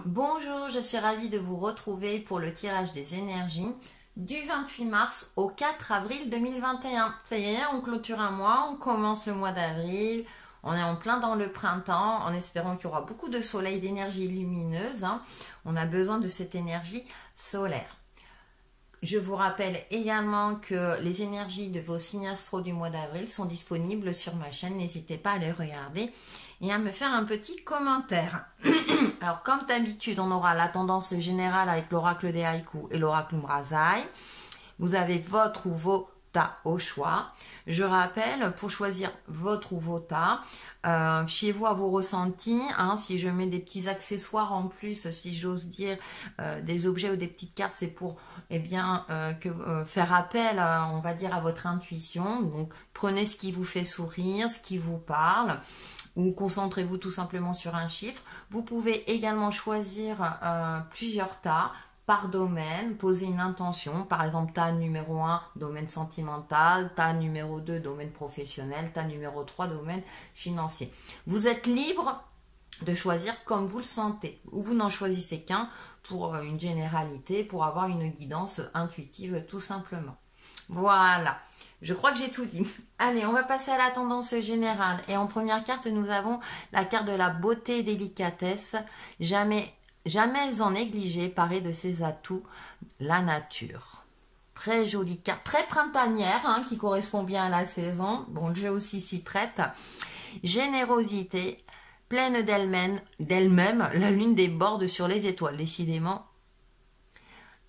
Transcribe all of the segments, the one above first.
Bonjour, je suis ravie de vous retrouver pour le tirage des énergies du 28 mars au 4 avril 2021. Ça y est, on clôture un mois, on commence le mois d'avril, on est en plein dans le printemps, en espérant qu'il y aura beaucoup de soleil, d'énergie lumineuse. On a besoin de cette énergie solaire. Je vous rappelle également que les énergies de vos signes astro du mois d'avril sont disponibles sur ma chaîne. N'hésitez pas à les regarder et à me faire un petit commentaire. Alors, comme d'habitude, on aura la tendance générale avec l'oracle des haïkus et l'oracle Mrazai. Vous avez votre ou vos tas au choix. Je rappelle, pour choisir votre ou vos tas, fiez-vous à vos ressentis. Si je mets des petits accessoires en plus, si j'ose dire, des objets ou des petites cartes, c'est pour faire appel, on va dire, à votre intuition. Donc, prenez ce qui vous fait sourire, ce qui vous parle, ou concentrez-vous tout simplement sur un chiffre. Vous pouvez également choisir plusieurs tas par domaine, poser une intention, par exemple tas numéro 1, domaine sentimental, tas numéro 2, domaine professionnel, tas numéro 3, domaine financier. Vous êtes libre de choisir comme vous le sentez, ou vous n'en choisissez qu'un pour une généralité, pour avoir une guidance intuitive tout simplement. Voilà, je crois que j'ai tout dit. Allez, on va passer à la tendance générale. Et en première carte, nous avons la carte de la beauté et délicatesse. Jamais en négliger, parée de ses atouts, la nature. Très jolie carte, très printanière, qui correspond bien à la saison. Bon, le jeu aussi s'y prête. Générosité, pleine d'elle-même, la lune déborde sur les étoiles, décidément.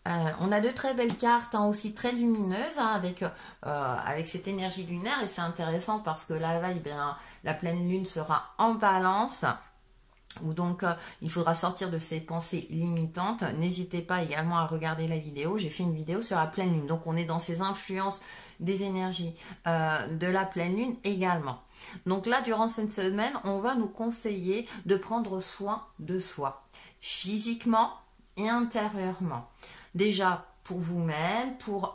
On a de très belles cartes, aussi très lumineuses, avec cette énergie lunaire. Et c'est intéressant parce que la veille, la pleine lune sera en balance. Ou donc il faudra sortir de ces pensées limitantes. N'hésitez pas également à regarder la vidéo. J'ai fait une vidéo sur la pleine lune. Donc on est dans ces influences des énergies de la pleine lune également. Donc là, durant cette semaine, on va nous conseiller de prendre soin de soi, physiquement et intérieurement. Déjà pour vous-même, pour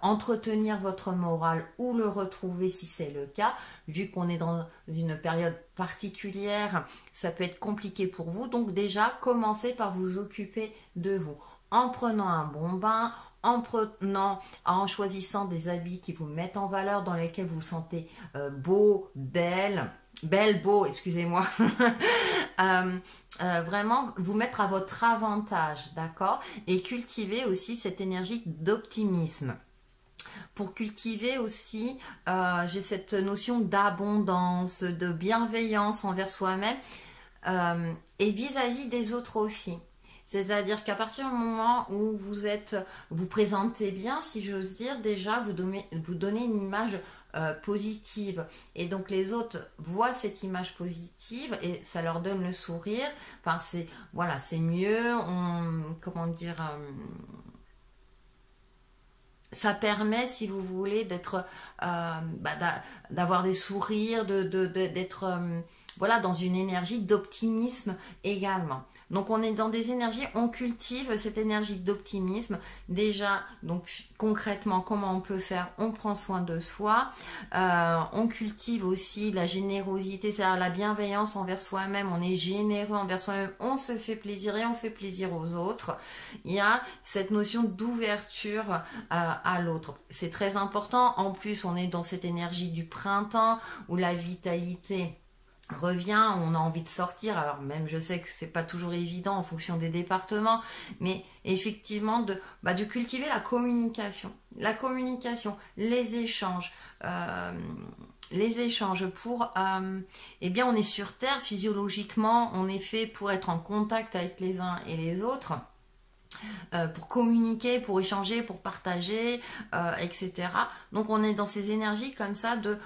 entretenir votre moral ou le retrouver si c'est le cas. Vu qu'on est dans une période particulière, ça peut être compliqué pour vous. Donc déjà, commencez par vous occuper de vous. En prenant un bon bain, en choisissant des habits qui vous mettent en valeur, dans lesquels vous vous sentez beau, beau, excusez-moi. Vraiment vous mettre à votre avantage, d'accord? Et cultiver aussi cette énergie d'optimisme. Pour cultiver aussi, j'ai cette notion d'abondance, de bienveillance envers soi-même et vis-à-vis des autres aussi. C'est-à-dire qu'à partir du moment où vous présentez bien, si j'ose dire, déjà vous donnez une image positive. Et donc les autres voient cette image positive et ça leur donne le sourire. Enfin, c'est mieux. Comment dire, ça permet, si vous voulez, d'avoir des sourires, d'être dans une énergie d'optimisme également. Donc on est dans des énergies, on cultive cette énergie d'optimisme. Déjà, donc concrètement, comment on peut faire? On prend soin de soi, on cultive aussi la générosité, c'est-à-dire la bienveillance envers soi-même. On est généreux envers soi-même, on se fait plaisir et on fait plaisir aux autres. Il y a cette notion d'ouverture à l'autre. C'est très important. En plus, on est dans cette énergie du printemps où la vitalité revient, on a envie de sortir. Alors même, je sais que c'est pas toujours évident en fonction des départements, mais effectivement de cultiver la communication, les échanges pour on est sur Terre, physiologiquement on est fait pour être en contact avec les uns et les autres, pour communiquer, pour échanger, pour partager, etc. Donc on est dans ces énergies comme ça de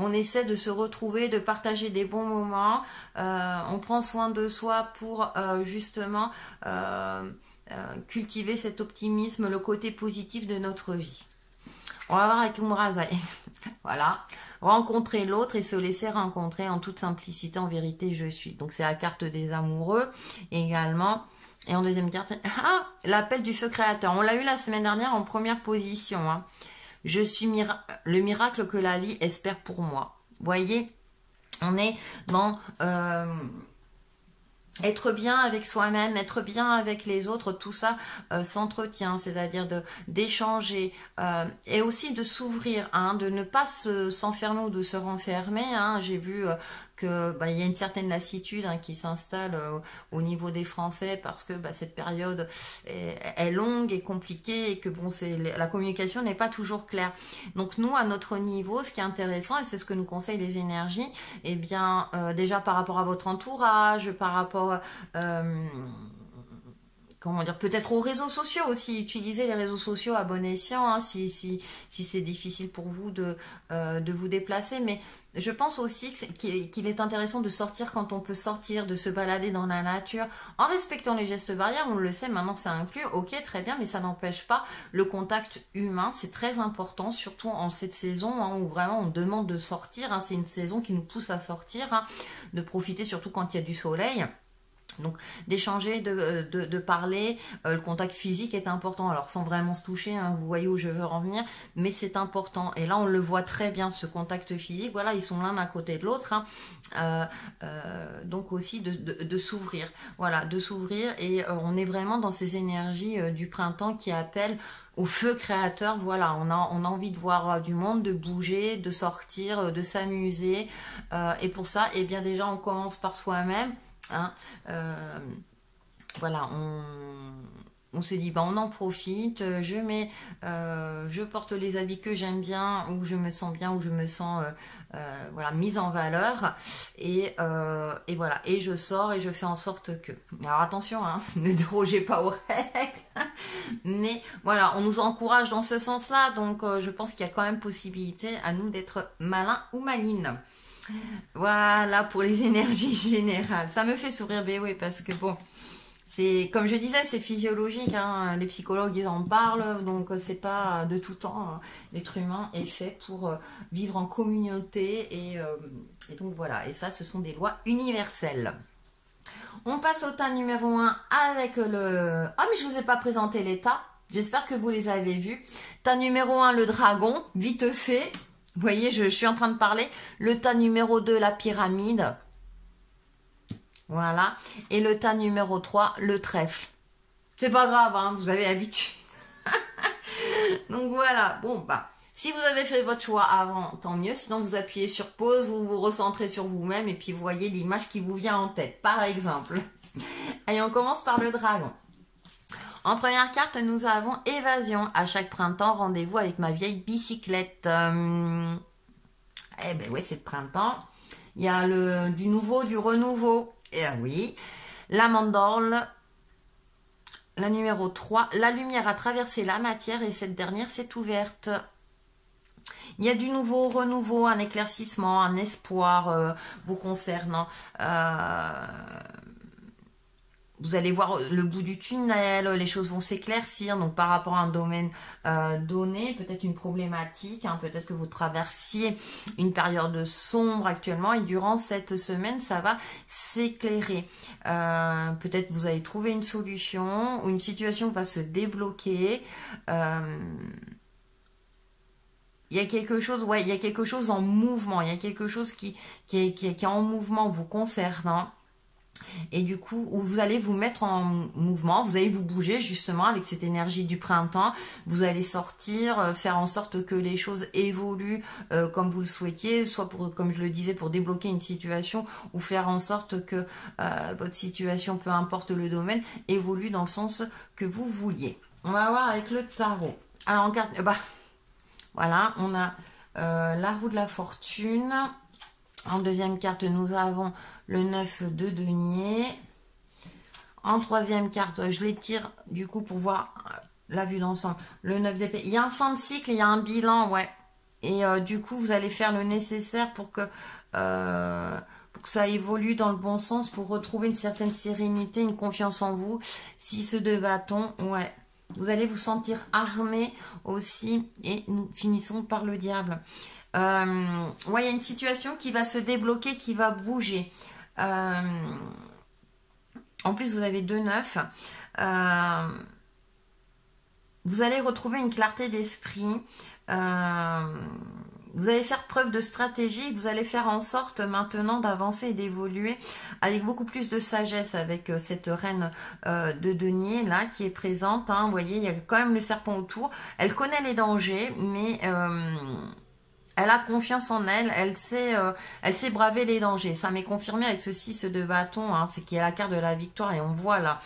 on essaie de se retrouver, de partager des bons moments. On prend soin de soi pour justement cultiver cet optimisme, le côté positif de notre vie. On va voir avec Mrazai. Voilà. Rencontrer l'autre et se laisser rencontrer en toute simplicité, en vérité, je suis. Donc c'est la carte des amoureux également. Et en deuxième carte, l'appel du feu créateur. On l'a eu la semaine dernière en première position. Je suis le miracle que la vie espère pour moi. Voyez, On est dans être bien avec soi-même, être bien avec les autres, tout ça s'entretient, c'est-à-dire d'échanger et aussi de s'ouvrir, hein, de ne pas s'enfermer ou de se renfermer. Hein. J'ai vu que il y a une certaine lassitude, hein, qui s'installe au niveau des Français parce que cette période est longue et compliquée et que bon, la communication n'est pas toujours claire. Donc nous, à notre niveau, ce qui est intéressant, et c'est ce que nous conseillent les énergies, eh bien déjà par rapport à votre entourage, par rapport comment dire, peut-être aux réseaux sociaux aussi, utiliser les réseaux sociaux à bon escient, hein, si c'est difficile pour vous de vous déplacer, mais je pense aussi qu'il est intéressant de sortir quand on peut sortir, de se balader dans la nature, en respectant les gestes barrières, on le sait, maintenant ça inclut, ok, très bien, mais ça n'empêche pas le contact humain, c'est très important, surtout en cette saison, hein, où vraiment on demande de sortir, hein, c'est une saison qui nous pousse à sortir, hein, de profiter surtout quand il y a du soleil. Donc d'échanger, de parler, le contact physique est important, alors sans vraiment se toucher, hein, vous voyez où je veux en venir, mais c'est important, et là on le voit très bien, ce contact physique, voilà, ils sont l'un à côté de l'autre, hein. Donc aussi de s'ouvrir, voilà, de s'ouvrir, et on est vraiment dans ces énergies du printemps qui appellent au feu créateur, voilà, on a envie de voir du monde, de bouger, de sortir, de s'amuser, et pour ça, eh bien déjà on commence par soi-même. Hein, voilà, on se dit, on en profite, je porte les habits que j'aime bien, où je me sens bien, où je me sens voilà, mise en valeur, et voilà, et je sors et je fais en sorte que, alors attention, hein, ne dérogez pas aux règles, mais voilà, on nous encourage dans ce sens-là, donc je pense qu'il y a quand même possibilité à nous d'être malins ou malines. Voilà pour les énergies générales. Ça me fait sourire, mais oui, parce que bon, c'est comme je disais, c'est physiologique, hein, les psychologues ils en parlent, donc c'est pas de tout temps, hein. L'être humain est fait pour vivre en communauté, et donc voilà, et ça ce sont des lois universelles. On passe au tas numéro 1 avec le... Ah mais je vous ai pas présenté les tas, j'espère que vous les avez vus. Tas numéro 1, le dragon, vite fait. Vous voyez, je suis en train de parler. Le tas numéro 2, la pyramide. Voilà. Et le tas numéro 3, le trèfle. C'est pas grave, hein, vous avez l'habitude. Donc voilà, bon, si vous avez fait votre choix avant, tant mieux. Sinon, vous appuyez sur pause, vous vous recentrez sur vous-même et puis vous voyez l'image qui vous vient en tête, par exemple. Allez, on commence par le dragon. En première carte, nous avons évasion. À chaque printemps, rendez-vous avec ma vieille bicyclette. Eh ben oui, c'est le printemps. Il y a du nouveau, du renouveau. Et oui, la mandorle. La numéro 3, la lumière a traversé la matière et cette dernière s'est ouverte. Il y a du nouveau, renouveau, un éclaircissement, un espoir vous concernant. Vous allez voir le bout du tunnel, les choses vont s'éclaircir, donc par rapport à un domaine donné, peut-être une problématique, hein, peut-être que vous traversiez une période sombre actuellement et durant cette semaine, ça va s'éclairer. Peut-être vous allez trouver une solution ou une situation va se débloquer. Il y a quelque chose, ouais, il y a quelque chose en mouvement, il y a quelque chose qui est en mouvement vous concernant. Et du coup, où vous allez vous mettre en mouvement, vous allez vous bouger justement avec cette énergie du printemps, vous allez sortir, faire en sorte que les choses évoluent comme vous le souhaitiez, soit pour, comme je le disais, pour débloquer une situation ou faire en sorte que votre situation, peu importe le domaine, évolue dans le sens que vous vouliez. On va voir avec le tarot. Alors en carte, voilà, on a la roue de la fortune. En deuxième carte, nous avons le 9 de denier. En troisième carte, je les tire du coup pour voir la vue d'ensemble. Le 9 d'épée. Il y a un fin de cycle, il y a un bilan, ouais. Et du coup, vous allez faire le nécessaire pour que ça évolue dans le bon sens, pour retrouver une certaine sérénité, une confiance en vous. 6 de bâton, ouais. Vous allez vous sentir armé aussi. Et nous finissons par le diable. Ouais, il y a une situation qui va se débloquer, qui va bouger. En plus, vous avez 2 9. Vous allez retrouver une clarté d'esprit. vous allez faire preuve de stratégie, vous allez faire en sorte maintenant d'avancer et d'évoluer avec beaucoup plus de sagesse avec cette reine de denier là qui est présente. Hein. Vous voyez, il y a quand même le serpent autour. Elle connaît les dangers, mais elle a confiance en elle, elle sait braver les dangers. Ça m'est confirmé avec ce 6 de bâton, hein, c'est qu'il y a la carte de la victoire et on voit là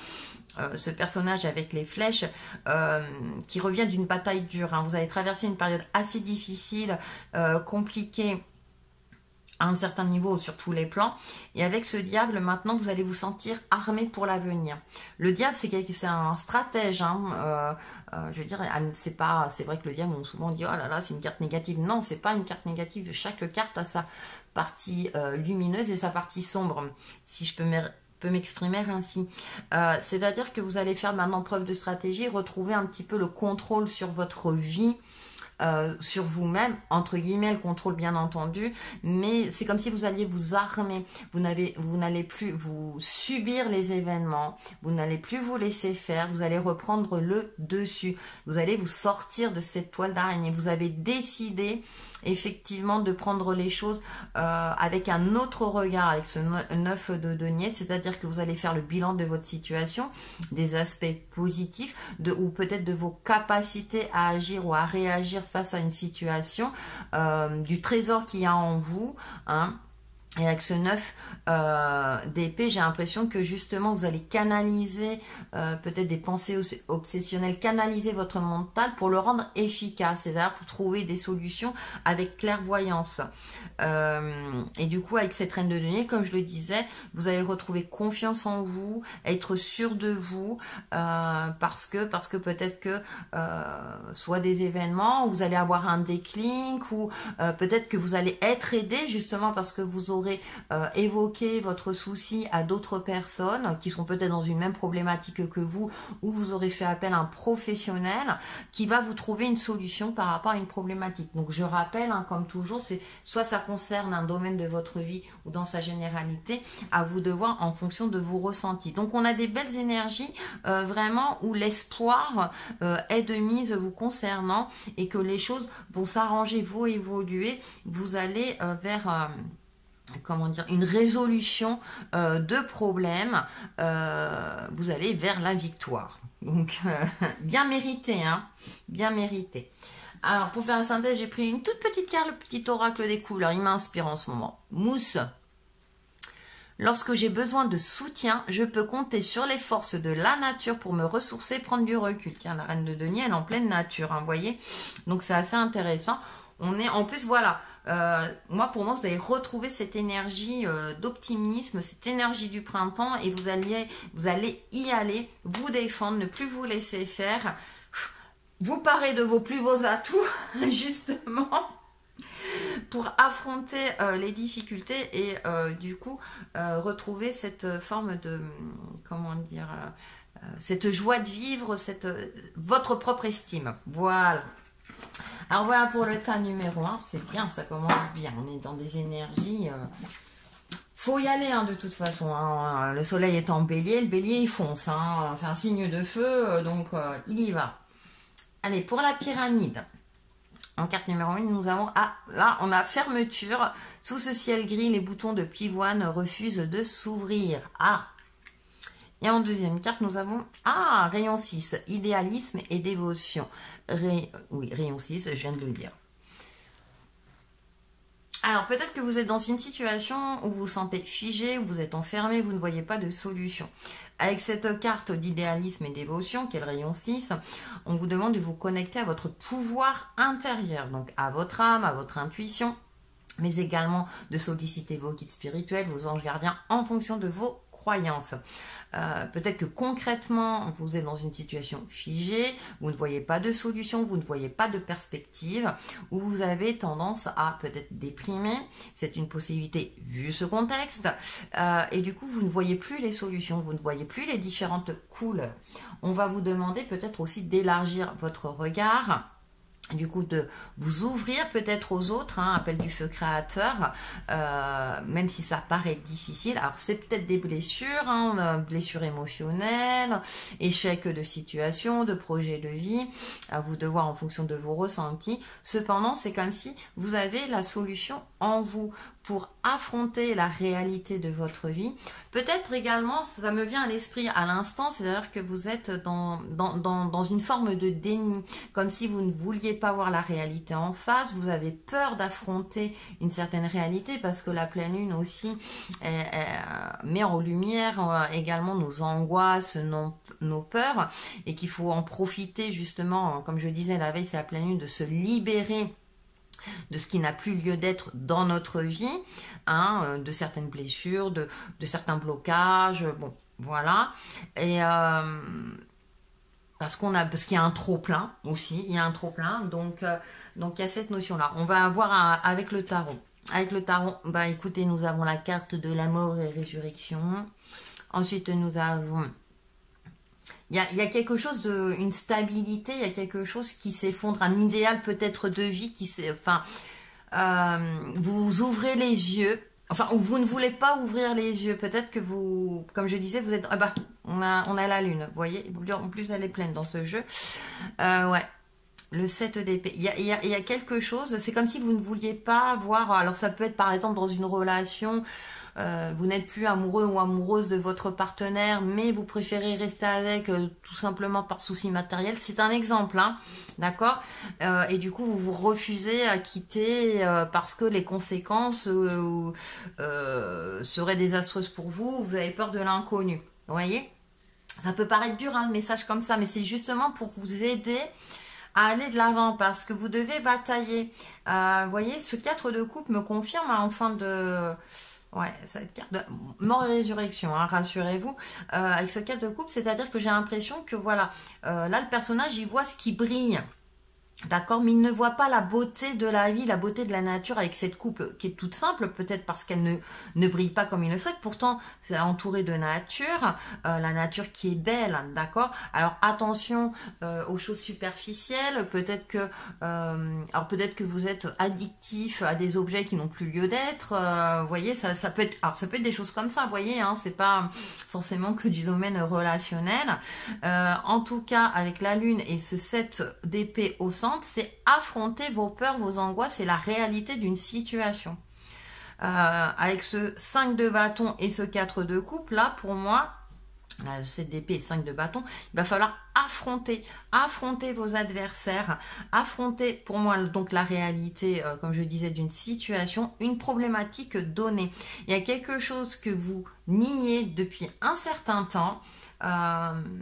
ce personnage avec les flèches qui revient d'une bataille dure. Hein. Vous avez traversé une période assez difficile, compliquée à un certain niveau sur tous les plans. Et avec ce diable, maintenant, vous allez vous sentir armé pour l'avenir. Le diable, c'est un stratège. Hein. Je veux dire, c'est vrai que le diable, on souvent dit, oh là là, c'est une carte négative. Non, c'est pas une carte négative. Chaque carte a sa partie lumineuse et sa partie sombre, si je peux m'exprimer ainsi. C'est-à-dire que vous allez faire maintenant preuve de stratégie, retrouver un petit peu le contrôle sur votre vie, sur vous-même, entre guillemets, le contrôle bien entendu, mais c'est comme si vous alliez vous armer, vous n'allez plus vous subir les événements, vous n'allez plus vous laisser faire, vous allez reprendre le dessus, vous allez vous sortir de cette toile d'araignée, vous avez décidé effectivement de prendre les choses avec un autre regard, avec ce 9 de denier, c'est-à-dire que vous allez faire le bilan de votre situation, des aspects positifs, ou peut-être de vos capacités à agir ou à réagir face à une situation, du trésor qu'il y a en vous, hein. Et avec ce 9 d'épée, j'ai l'impression que justement vous allez canaliser peut-être des pensées obsessionnelles, canaliser votre mental pour le rendre efficace, c'est-à-dire pour trouver des solutions avec clairvoyance. Et du coup, avec cette reine de denier, comme je le disais, vous allez retrouver confiance en vous, être sûr de vous, parce que peut-être que soit des événements où vous allez avoir un déclic, ou peut-être que vous allez être aidé justement parce que vous aurez évoqué votre souci à d'autres personnes qui sont peut-être dans une même problématique que vous, ou vous aurez fait appel à un professionnel qui va vous trouver une solution par rapport à une problématique. Donc je rappelle, hein, comme toujours, c'est soit ça concerne un domaine de votre vie ou dans sa généralité, à vous de voir en fonction de vos ressentis. Donc on a des belles énergies vraiment où l'espoir est de mise vous concernant et que les choses vont s'arranger, vont évoluer, vous allez vers comment dire, une résolution de problèmes, vous allez vers la victoire. Donc, bien mérité, hein, bien mérité. Alors, pour faire la synthèse, j'ai pris une toute petite carte, le petit oracle des couleurs. Il m'inspire en ce moment. Mousse. Lorsque j'ai besoin de soutien, je peux compter sur les forces de la nature pour me ressourcer, prendre du recul. Tiens, la reine de denier, elle est en pleine nature, hein, vous voyez. Donc, c'est assez intéressant. On est, en plus, voilà, moi, pour moi, vous allez retrouver cette énergie d'optimisme, cette énergie du printemps, et vous allez y aller, vous défendre, ne plus vous laisser faire, vous parer de vos plus beaux atouts, justement, pour affronter les difficultés et du coup, retrouver cette forme de, comment dire, cette joie de vivre, votre propre estime. Voilà. Alors voilà pour le tas numéro 1, c'est bien, ça commence bien, on est dans des énergies, faut y aller hein, de toute façon, hein. Le soleil est en bélier, le bélier il fonce, hein. C'est un signe de feu, donc il y va. Allez, pour la pyramide, en carte numéro 1, nous avons, là on a fermeture, sous ce ciel gris, les boutons de pivoine refusent de s'ouvrir, Et en deuxième carte, nous avons rayon 6, idéalisme et dévotion. Oui, rayon 6, je viens de le dire. Alors, peut-être que vous êtes dans une situation où vous vous sentez figé, où vous êtes enfermé, vous ne voyez pas de solution. Avec cette carte d'idéalisme et dévotion, qui est le rayon 6, on vous demande de vous connecter à votre pouvoir intérieur, donc à votre âme, à votre intuition, mais également de solliciter vos guides spirituels, vos anges gardiens, en fonction de vos croyances. Peut-être que concrètement, vous êtes dans une situation figée, vous ne voyez pas de solution, vous ne voyez pas de perspective, ou vous avez tendance à peut-être déprimer, c'est une possibilité vu ce contexte, et du coup, vous ne voyez plus les solutions, vous ne voyez plus les différentes couleurs. On va vous demander peut-être aussi d'élargir votre regard, du coup de vous ouvrir peut-être aux autres, hein, appel du feu créateur, même si ça paraît difficile. Alors c'est peut-être des blessures, hein, blessures émotionnelles, échecs de situation, de projet de vie, à vous de voir en fonction de vos ressentis. Cependant, c'est comme si vous avez la solution en vous pour affronter la réalité de votre vie. Peut-être également, ça me vient à l'esprit à l'instant, c'est-à-dire que vous êtes dans une forme de déni, comme si vous ne vouliez pas voir la réalité en face, vous avez peur d'affronter une certaine réalité, parce que la pleine lune aussi met en lumière également nos angoisses, nos peurs, et qu'il faut en profiter justement, comme je disais la veille, c'est la pleine lune, de se libérer de ce qui n'a plus lieu d'être dans notre vie, hein, de certaines blessures, de certains blocages, bon, voilà. Et parce qu'il y a un trop plein aussi, il y a un trop plein, donc il y a cette notion-là. On va avoir avec le tarot. Avec le tarot, bah écoutez, nous avons la carte de la mort et résurrection. Ensuite, nous avons il y a quelque chose une stabilité, il y a quelque chose qui s'effondre, un idéal peut-être de vie vous ouvrez les yeux, enfin, ou vous ne voulez pas ouvrir les yeux, peut-être que vous, comme je disais, vous êtes, on a la lune, vous voyez, en plus elle est pleine dans ce jeu, ouais. Le 7 d'épée, il y a quelque chose, c'est comme si vous ne vouliez pas voir, alors ça peut être par exemple dans une relation, vous n'êtes plus amoureux ou amoureuse de votre partenaire, mais vous préférez rester avec tout simplement par souci matériel. C'est un exemple, hein, d'accord, et du coup, vous vous refusez à quitter parce que les conséquences seraient désastreuses pour vous. Vous avez peur de l'inconnu. Vous voyez, ça peut paraître dur, hein, le message comme ça, mais c'est justement pour vous aider à aller de l'avant, parce que vous devez batailler. Vous voyez, ce 4 de coupe me confirme en fin de... Ouais, ça va être carte de mort et résurrection, hein, rassurez-vous. Avec ce 4 de coupe, c'est-à-dire que j'ai l'impression que voilà, là le personnage, il voit ce qui brille. D'accord, mais il ne voit pas la beauté de la vie, la beauté de la nature avec cette coupe qui est toute simple, peut-être parce qu'elle ne brille pas comme il le souhaite. Pourtant, c'est entouré de nature, la nature qui est belle, d'accord. Alors attention aux choses superficielles. Peut-être que vous êtes addictif à des objets qui n'ont plus lieu d'être. Vous voyez, ça peut être, alors ça peut être des choses comme ça. Vous voyez, hein, c'est pas forcément que du domaine relationnel. En tout cas, avec la lune et ce 7 d'épée au centre, c'est affronter vos peurs, vos angoisses et la réalité d'une situation. Avec ce 5 de bâton et ce 4 de coupe, là, pour moi, là, 7 d'épée et 5 de bâton, il va falloir affronter vos adversaires, affronter, pour moi, donc la réalité, comme je disais, d'une situation, une problématique donnée. Il y a quelque chose que vous niez depuis un certain temps.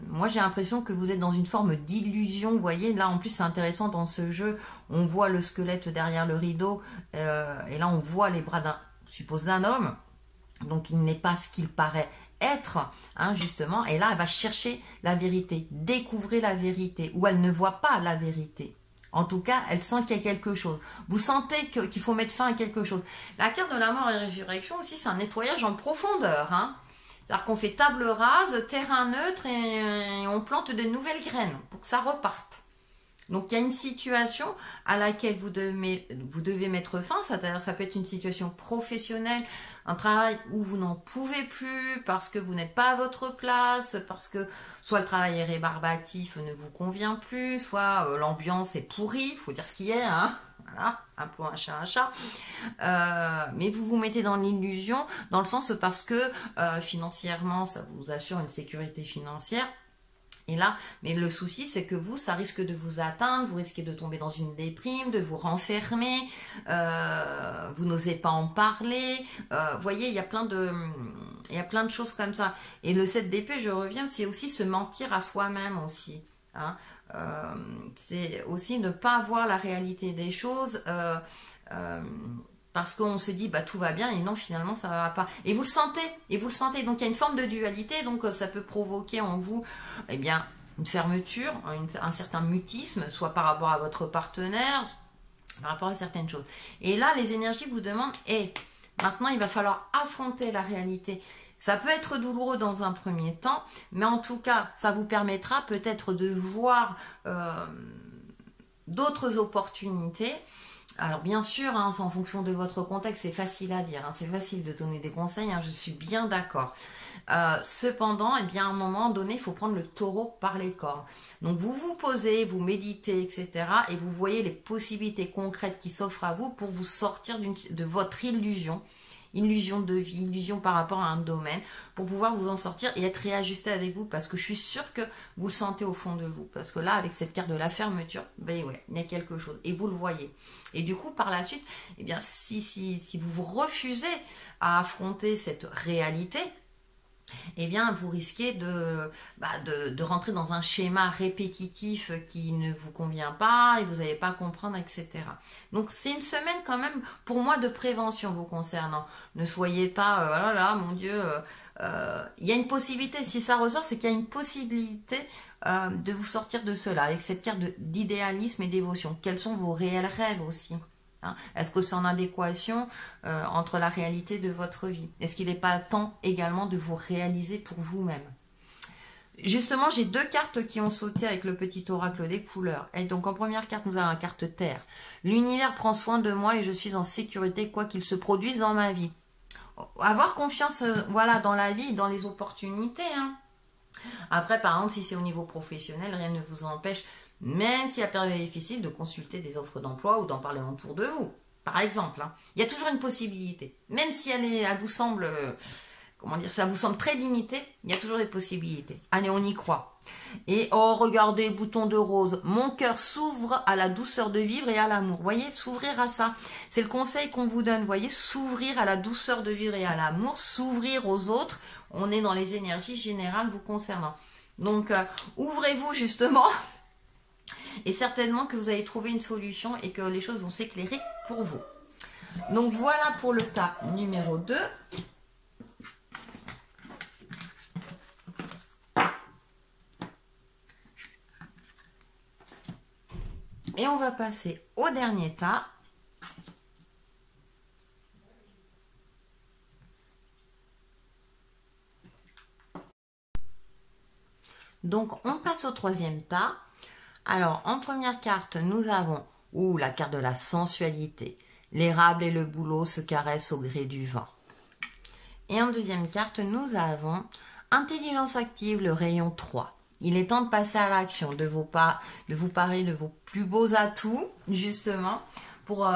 Moi j'ai l'impression que vous êtes dans une forme d'illusion, vous voyez, là en plus c'est intéressant dans ce jeu, on voit le squelette derrière le rideau, et là on voit les bras d'un homme, donc il n'est pas ce qu'il paraît être, hein, justement, et là elle va chercher la vérité, découvrir la vérité, ou elle ne voit pas la vérité. En tout cas, elle sent qu'il y a quelque chose. Vous sentez qu'il faut mettre fin à quelque chose. La carte de la mort et résurrection aussi, c'est un nettoyage en profondeur, hein. C'est-à-dire qu'on fait table rase, terrain neutre et on plante de nouvelles graines pour que ça reparte. Donc il y a une situation à laquelle vous devez mettre fin, c'est-à-dire ça peut être une situation professionnelle, un travail où vous n'en pouvez plus parce que vous n'êtes pas à votre place, parce que soit le travail est rébarbatif, ne vous convient plus, soit l'ambiance est pourrie, il faut dire ce qu'il y a, hein. Voilà, un peu un chat. Mais vous vous mettez dans l'illusion, dans le sens parce que financièrement, ça vous assure une sécurité financière. Et là, mais le souci, c'est que vous, ça risque de vous atteindre, vous risquez de tomber dans une déprime, de vous renfermer, vous n'osez pas en parler. Vous voyez, il y a plein de choses comme ça. Et le 7 d'épée, je reviens, c'est aussi se mentir à soi-même aussi. Hein. C'est aussi ne pas voir la réalité des choses parce qu'on se dit bah tout va bien et non finalement ça va pas, et vous le sentez, donc il y a une forme de dualité, donc ça peut provoquer en vous bien une fermeture, un certain mutisme, soit par rapport à votre partenaire, par rapport à certaines choses. Et là les énergies vous demandent maintenant il va falloir affronter la réalité. Ça peut être douloureux dans un premier temps, mais en tout cas, ça vous permettra peut-être de voir d'autres opportunités. Alors bien sûr, hein, c'est en fonction de votre contexte, c'est facile à dire, hein, c'est facile de donner des conseils, hein, je suis bien d'accord. Cependant, eh bien, à un moment donné, il faut prendre le taureau par les cornes. Donc vous vous posez, vous méditez, etc. Et vous voyez les possibilités concrètes qui s'offrent à vous pour vous sortir de votre illusion de vie, illusion par rapport à un domaine, pour pouvoir vous en sortir et être réajusté avec vous, parce que je suis sûre que vous le sentez au fond de vous, parce que là, avec cette carte de la fermeture, ben ouais, il y a quelque chose, et vous le voyez. Et du coup, par la suite, eh bien, si vous vous refusez à affronter cette réalité, eh bien, vous risquez de rentrer dans un schéma répétitif qui ne vous convient pas et vous n'allez pas comprendre, etc. Donc, c'est une semaine quand même, pour moi, de prévention vous concernant. Ne soyez pas, oh là là, mon Dieu, il y a une possibilité, si ça ressort, c'est qu'il y a une possibilité de vous sortir de cela, avec cette carte d'idéalisme et d'émotion. Quels sont vos réels rêves aussi ? Est-ce que c'est en adéquation entre la réalité de votre vie? Est-ce qu'il n'est pas temps également de vous réaliser pour vous-même? Justement, j'ai deux cartes qui ont sauté avec le petit oracle des couleurs. Et donc, en première carte, nous avons la carte Terre. L'univers prend soin de moi et je suis en sécurité quoi qu'il se produise dans ma vie. Avoir confiance voilà, dans la vie, dans les opportunités. Hein. Après, par exemple, si c'est au niveau professionnel, rien ne vous empêche, même si la période est difficile, de consulter des offres d'emploi ou d'en parler autour de vous. Par exemple, hein. Il y a toujours une possibilité. Même si elle vous semble, comment dire, ça vous semble très limité, il y a toujours des possibilités. Allez, on y croit. Et oh, regardez, bouton de rose. Mon cœur s'ouvre à la douceur de vivre et à l'amour. Vous voyez, s'ouvrir à ça. C'est le conseil qu'on vous donne. Vous voyez, s'ouvrir à la douceur de vivre et à l'amour, s'ouvrir aux autres. On est dans les énergies générales vous concernant. Donc, ouvrez-vous justement. Et certainement que vous allez trouver une solution et que les choses vont s'éclairer pour vous. Donc voilà pour le tas numéro 2. Et on va passer au dernier tas. Donc on passe au troisième tas. Alors, en première carte, nous avons la carte de la sensualité. L'érable et le bouleau se caressent au gré du vent. Et en deuxième carte, nous avons intelligence active, le rayon 3. Il est temps de passer à l'action, de vous parler de vos plus beaux atouts, justement, pour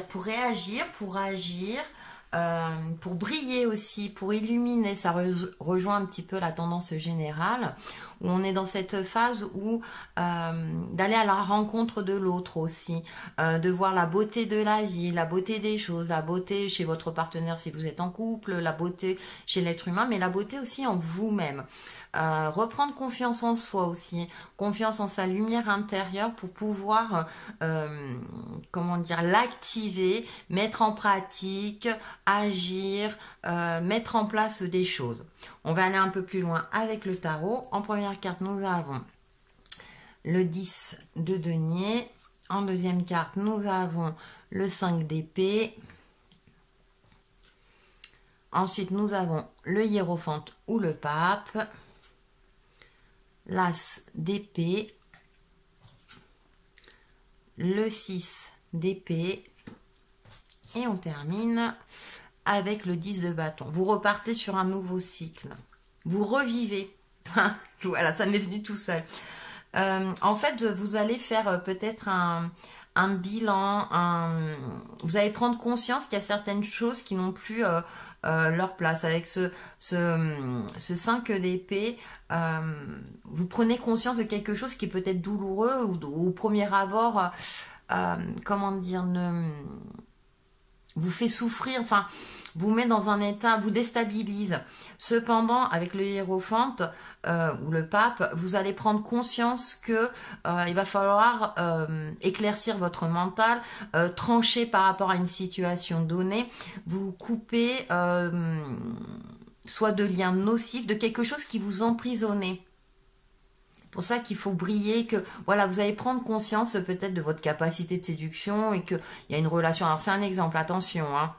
pour réagir, pour agir, pour briller aussi, pour illuminer. Ça rejoint un petit peu la tendance générale où on est dans cette phase où d'aller à la rencontre de l'autre aussi, de voir la beauté de la vie, la beauté des choses, la beauté chez votre partenaire si vous êtes en couple, la beauté chez l'être humain, mais la beauté aussi en vous-même. Reprendre confiance en soi aussi, confiance en sa lumière intérieure pour pouvoir l'activer, mettre en pratique, agir, mettre en place des choses. On va aller un peu plus loin avec le tarot. En première carte, nous avons le 10 de denier. En deuxième carte, nous avons le 5 d'épée. Ensuite, nous avons le hiérophante ou le pape. L'as d'épée, le 6 d'épée et on termine avec le 10 de bâton. Vous repartez sur un nouveau cycle. Vous revivez. Voilà, ça m'est venu tout seul. En fait, vous allez faire peut-être un bilan. Vous allez prendre conscience qu'il y a certaines choses qui n'ont plus leur place. Avec ce 5 d'épée, vous prenez conscience de quelque chose qui est peut-être douloureux ou au premier abord, vous fait souffrir, enfin, vous met dans un état, vous déstabilise. Cependant, avec le hiérophante ou le pape, vous allez prendre conscience que il va falloir éclaircir votre mental, trancher par rapport à une situation donnée, vous couper soit de liens nocifs, de quelque chose qui vous emprisonnait. C'est pour ça qu'il faut briller, que voilà, vous allez prendre conscience peut-être de votre capacité de séduction et qu'il y a une relation. Alors c'est un exemple, attention, hein.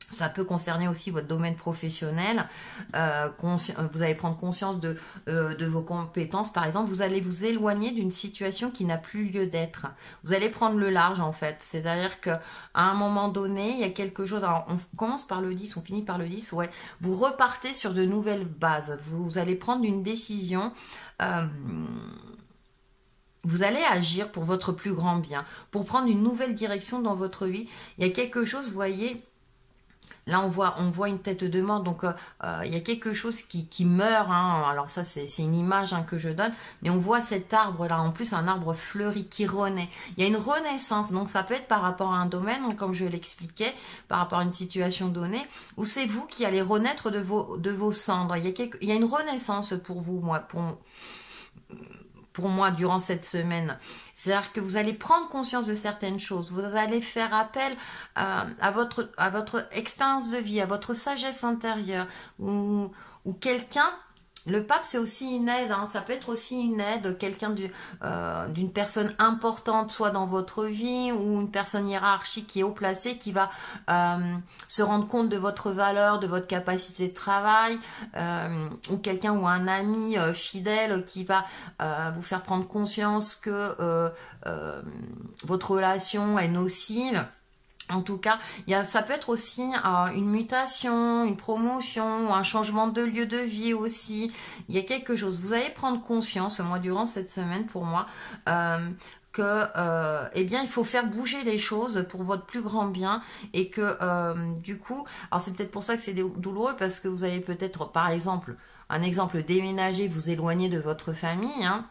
Ça peut concerner aussi votre domaine professionnel. Vous allez prendre conscience de vos compétences. Par exemple, vous allez vous éloigner d'une situation qui n'a plus lieu d'être. Vous allez prendre le large en fait. C'est-à-dire qu'à un moment donné, il y a quelque chose. Alors, on commence par le 10, on finit par le 10. Ouais. Vous repartez sur de nouvelles bases. Vous allez prendre une décision. Vous allez agir pour votre plus grand bien, pour prendre une nouvelle direction dans votre vie. Il y a quelque chose, vous voyez. Là, on voit une tête de mort, donc il y a quelque chose qui meurt. Hein. Alors ça, c'est une image que je donne. Mais on voit cet arbre-là, en plus un arbre fleuri qui renaît. Il y a une renaissance, donc ça peut être par rapport à un domaine, comme je l'expliquais, par rapport à une situation donnée, où c'est vous qui allez renaître de vos cendres. Il y a une renaissance pour vous, pour moi durant cette semaine. C'est-à-dire que vous allez prendre conscience de certaines choses. Vous allez faire appel à votre expérience de vie, à votre sagesse intérieure. Ou quelqu'un... Le pape, c'est aussi une aide, hein. Ça peut être aussi une aide, quelqu'un d'une personne importante, soit dans votre vie, ou une personne hiérarchique qui est haut placée, qui va se rendre compte de votre valeur, de votre capacité de travail, ou quelqu'un ou un ami fidèle qui va vous faire prendre conscience que votre relation est nocive. En tout cas, ça peut être aussi une mutation, une promotion, un changement de lieu de vie aussi. Il y a quelque chose. Vous allez prendre conscience, moi, durant cette semaine, pour moi, eh bien, il faut faire bouger les choses pour votre plus grand bien et que, du coup, alors c'est peut-être pour ça que c'est douloureux parce que vous allez peut-être, par exemple, déménager, vous éloigner de votre famille, hein.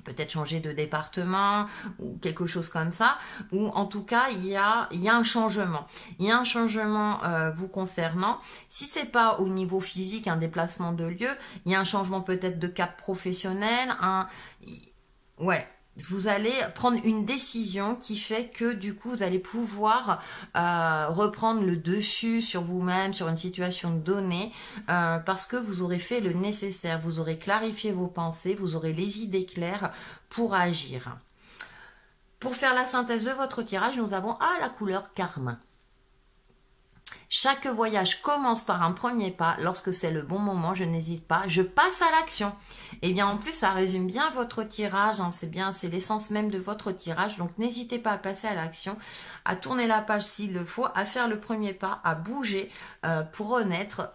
Peut-être changer de département ou quelque chose comme ça, ou en tout cas il y a un changement. Il y a un changement vous concernant. Si c'est pas au niveau physique, un déplacement de lieu, il y a un changement peut-être de cap professionnel, ouais. Vous allez prendre une décision qui fait que du coup vous allez pouvoir reprendre le dessus sur vous-même, sur une situation donnée, parce que vous aurez fait le nécessaire, vous aurez clarifié vos pensées, vous aurez les idées claires pour agir. Pour faire la synthèse de votre tirage, nous avons la couleur carmin. Chaque voyage commence par un premier pas. Lorsque c'est le bon moment, je n'hésite pas, je passe à l'action. Et bien en plus, ça résume bien votre tirage, hein. C'est l'essence même de votre tirage. Donc n'hésitez pas à passer à l'action, à tourner la page s'il le faut, à faire le premier pas, à bouger pour renaître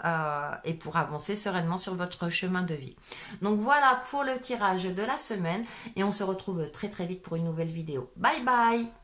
et pour avancer sereinement sur votre chemin de vie. Donc voilà pour le tirage de la semaine et on se retrouve très très vite pour une nouvelle vidéo. Bye bye!